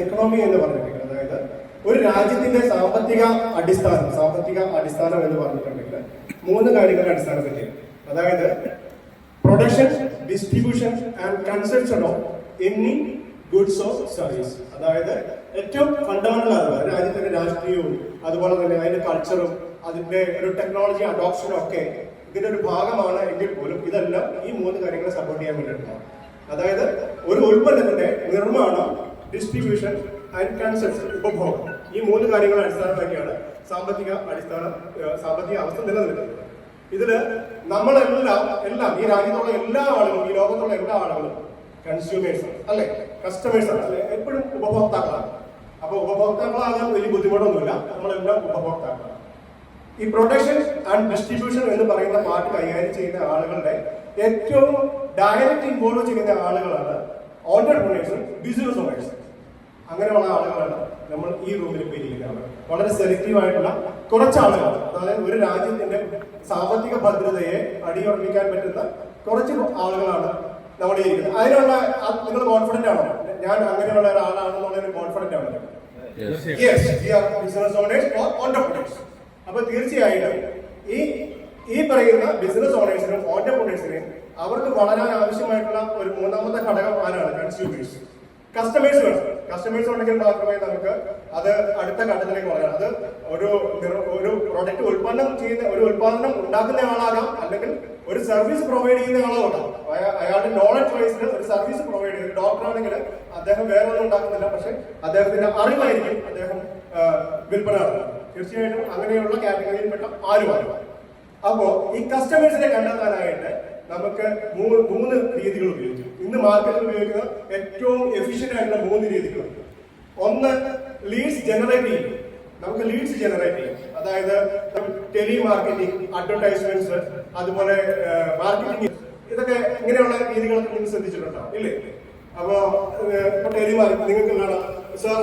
Economy എന്ന് പറഞ്ഞിട്ടുണ്ടെങ്കിൽ അതായത് ഒരു രാജ്യത്തിന്റെ സാമ്പത്തിക അടിസ്ഥാനം എന്ന് പറഞ്ഞിട്ടുണ്ടെങ്കിൽ മൂന്ന് കാര്യങ്ങളുടെ അടിസ്ഥാനത്തിൽ അതായത് production, distribution and consumption of any goods of service. അതായത് ഏറ്റവും ഫണ്ടമെന്റൽ ആണ് രാജ്യത്തിന്റെ രാഷ്ട്രീയവും അതുപോലെ തന്നെ അതിന്റെ കൾച്ചറും അതിന്റെ ഒരു ടെക്നോളജി അഡോപ്ഷനും ഒക്കെ ഇതിന്റെ ഒരു ഭാഗമാണ് എങ്കിൽ പോലും ഇതെല്ലാം ഈ മൂന്ന് കാര്യങ്ങളെ സപ്പോർട്ട് ചെയ്യാൻ വേണ്ടിയിട്ടാണ്. അതായത് ഒരു ഉൽപ്പന്നത്തിന്റെ നിർമ്മാണം, ഡിസ്ട്രിബ്യൂഷൻ ആൻഡ് കൺസംപ്ഷൻ, ഉപഭോഗം, ഈ മൂന്ന് കാര്യങ്ങളെ അടിസ്ഥാനമാക്കിയാണ് സാമ്പത്തിക അവസ്ഥ നിലനിൽക്കുന്നത്. ഇതില് നമ്മളെല്ലാം ഈ രാജ്യത്തുള്ള എല്ലാ ആളുകളും, ഈ ലോകത്തുള്ള എല്ലാ ആളുകളും കൺസ്യൂമേഴ്സ് അല്ലെ, കസ്റ്റമേഴ്സ് ആണ് അല്ലെ, എപ്പോഴും ഉപഭോക്താക്കളാണ്. അപ്പൊ ഉപഭോക്താക്കളാകാൻ വലിയ ബുദ്ധിമുട്ടൊന്നുമില്ല, നമ്മളെല്ലാം ഉപഭോക്താക്കളാണ്. ഈ പ്രൊഡക്ഷൻ ആൻഡ് ഡിസ്ട്രിബ്യൂഷൻ എന്ന് പറയുന്ന പാർട്ട് കൈകാര്യം ചെയ്യുന്ന ആളുകളുടെ ഏറ്റവും ഡയറക്റ്റ് ഇൻവോൾവ് ചെയ്യുന്ന ആളുകളാണ് ഓൺടർപ്രണേഴ്സും ബിസിനസ് ഓണേഴ്സും. അങ്ങനെയുള്ള ആളുകളാണ് നമ്മൾ ഈ റൂമിൽ പേരിയിരിക്കുന്നത്. വളരെ സെലക്റ്റീവ് ആയിട്ടുള്ള കുറച്ച് ആളുകൾ, അതായത് ഒരു രാജ്യത്തിന്റെ സാമ്പത്തിക ഭദ്രതയെ അടിയുറപ്പിക്കാൻ പറ്റുന്ന കുറച്ച് ആളുകളാണ് നമ്മുടെ ഇരിക്കുന്നത്. അതിനുള്ള നിങ്ങൾ കോൺഫിഡന്റ് ആണോ? ഞാൻ അങ്ങനെയുള്ള ഒരാളാണെന്നുള്ളതിന് കോൺഫിഡന്റ് ആണോ? Business owners or entrepreneurs. അപ്പൊ തീർച്ചയായിട്ടും ഈ പറയുന്ന ബിസിനസ് ഓണേഴ്സിനും ഓൺടർപ്രണേഴ്സിനും അവർക്ക് വളരാൻ ആവശ്യമായിട്ടുള്ള ഒരു മൂന്നാമത്തെ ഘടകം ആരാണ്? കൺസ്യൂമേഴ്സ്. കസ്റ്റമേഴ്സ് ഉണ്ടെങ്കിൽ മാത്രമേ നമുക്ക് അത് അടുത്ത ഘട്ടത്തിലേക്ക് വളരാം. അത് ഒരു പ്രൊഡക്റ്റ് ഉൽപാദനം ഉണ്ടാക്കുന്ന ആളാകാം, അല്ലെങ്കിൽ ഒരു സർവീസ് പ്രൊവൈഡ് ചെയ്യുന്ന ആളാകാം. അയാളുടെ നോളജ് വൈസിന് ഒരു സർവീസ് പ്രൊവൈഡ് ചെയ്യുന്ന ഡോക്ടർ ആണെങ്കിൽ അദ്ദേഹം വേറെ ഒന്നും ഉണ്ടാക്കുന്നില്ല, പക്ഷെ അദ്ദേഹത്തിന്റെ അറിവായിരിക്കും അദ്ദേഹം വിൽപ്പന നടത്തുന്നത്. തീർച്ചയായിട്ടും അങ്ങനെയുള്ള കാറ്റഗറിയിൽപ്പെട്ട ആരുമാണ്. അപ്പോ ഈ കസ്റ്റമേഴ്സിനെ കണ്ടെത്താനായിട്ട് നമുക്ക് മൂന്ന് രീതികൾ ഉപയോഗിച്ചു. ഇന്ന് മാർക്കറ്റിൽ ഉപയോഗിക്കുന്ന ഏറ്റവും എഫിഷ്യന്റ് ആയിട്ടുള്ള മൂന്ന് രീതികളുണ്ട്. ഒന്ന്, ലീഡ്സ് ജനറേറ്റ് ചെയ്യും. നമുക്ക് ലീഡ്സ് ജനറേറ്റ് ചെയ്യും. അതായത് ടെലി മാർക്കറ്റിംഗ്, അഡ്വർടൈസ്മെന്റ്സ്, അതുപോലെ മാർക്കറ്റിംഗ്, ഇതൊക്കെ ഇങ്ങനെയുള്ള രീതികളൊക്കെ നിങ്ങൾ ശ്രദ്ധിച്ചിട്ടുണ്ടോ? ഇല്ലേ? അപ്പോ ടെലി മാർക്കറ്റിംഗ് നിങ്ങൾക്ക് കാണാം, സർ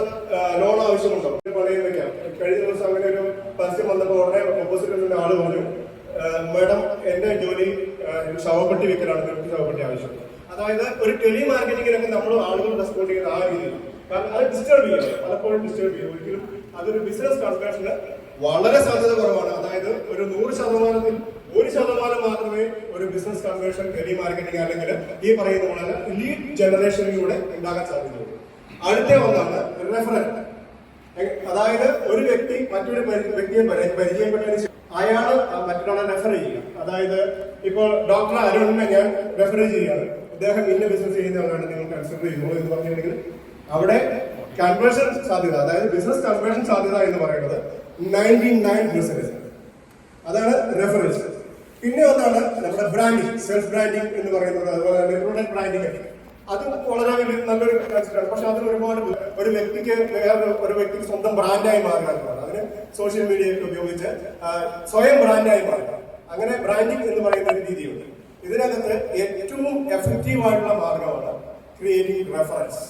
ലോൺ ആവശ്യമുണ്ടോ? പണയം വെക്കാം. കഴിഞ്ഞ ദിവസം അങ്ങനെ ഒരു പരസ്യം വന്നപ്പോൾ ഉടനെ ഓപ്പോസിറ്റ് ആള് പറഞ്ഞു, മാഡം എന്റെ ജോലി ശവപ്പെട്ടി വെക്കലാണ്, നിങ്ങൾക്ക് ശവപ്പെട്ടി ആവശ്യം. അതായത് ഒരു ടെലി മാർക്കറ്റിംഗിനൊക്കെ നമ്മൾ ആളുകൾ റെസ്പോണ്ട് ചെയ്യുന്ന ആ രീതിയിൽ, കാരണം അത് ഡിസ്റ്റർബ് ചെയ്യും, പലപ്പോഴും ഡിസ്റ്റർബ് ചെയ്യും. ഒരിക്കലും അതൊരു ബിസിനസ് കൺവേർഷന് വളരെ സാധ്യത കുറവാണ്. അതായത് ഒരു 100%ത്തിൽ 1% മാത്രമേ ഒരു ബിസിനസ് കൺവേർഷൻ ടെലി മാർക്കറ്റിംഗ് അല്ലെങ്കിൽ ഈ പറയുന്ന പോലെ ലീഡ് ജനറേഷനിലൂടെ ഉണ്ടാകാൻ സാധ്യതയുള്ളൂ. അടുത്ത ഒന്നാണ് റെഫറൽ. അതായത് ഒരു വ്യക്തി മറ്റൊരു വ്യക്തിയെ പരിചയപ്പെട്ടതിന് അയാള് മറ്റൊരാളെ റെഫർ ചെയ്യുക. അതായത് ഇപ്പോൾ ഡോക്ടർ അരുണിനെ ഞാൻ റെഫർ ചെയ്യുകയാണ്, അദ്ദേഹം ഇന്ന ബിസിനസ് ചെയ്യുന്ന ആളാണ്, നിങ്ങൾ കൺസിഡർ ചെയ്യുന്നു എന്ന് പറഞ്ഞിട്ടുണ്ടെങ്കിൽ അവിടെ കൺവേർഷൻ സാധ്യത, അതായത് ബിസിനസ് കൺവേർഷൻ സാധ്യത എന്ന് പറയുന്നത് 99%. അതാണ് റെഫറൻസ്. പിന്നെ ഒന്നാണ് നമ്മുടെ ബ്രാൻഡിങ്, സെൽഫ് ബ്രാൻഡിങ് എന്ന് പറയുന്നത്, അതുപോലെ തന്നെ പ്രൊഡക്റ്റ് ബ്രാൻഡിങ്. അത് വളരെ വലിയ നല്ലൊരു കൺസിഡറാണ്. പക്ഷെ അതിന് ഒരുപാട് ഒരു വ്യക്തിക്ക് സ്വന്തം ബ്രാൻഡായി മാറുക എന്നുള്ളത്, അതിന് സോഷ്യൽ മീഡിയയൊക്കെ ഉപയോഗിച്ച് സ്വയം ബ്രാൻഡായി മാറുക, അങ്ങനെ ബ്രാൻഡിങ് എന്ന് പറയുന്ന ഒരു രീതിയുണ്ട്. ഇതിനകത്ത് ഏറ്റവും എഫക്റ്റീവ് ആയിട്ടുള്ള മാർഗമാണ് ക്രിയേറ്റിംഗ് റെഫറൻസ്.